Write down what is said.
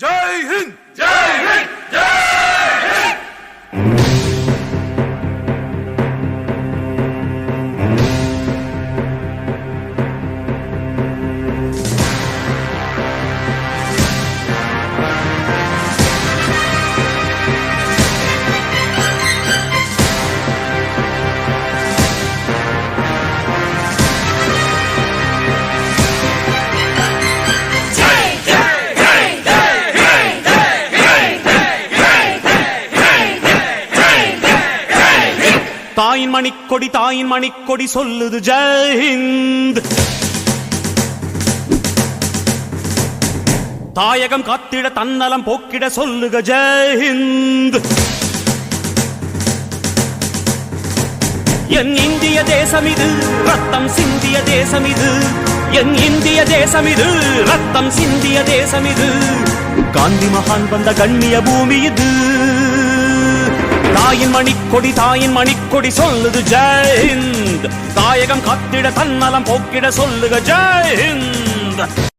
ஜெய் ஹிந்த் ஜெய் ஹிந்த் ஜெய் ஹிந்த். தாயின் மணிக்கொடி சொல்லுது ஜெய் ஹிந்த். தாயகம் காத்திட தன்னலம் போக்கிட சொல்லுக ஜெய் ஹிந்த். என் இந்திய தேசம் இது ரத்தம் சிந்திய தேசம் இது. என் இந்திய தேசம் இது ரத்தம் சிந்திய தேசம் இது. காந்தி மகான் வந்த கண்ணிய பூமி இது. தாயின் மணிக்கொடி சொல்லுது ஜெய் ஹிந்த். தாயகம் காத்திட தன்னலம் போக்கிட சொல்லுக ஜெய் ஹிந்த்.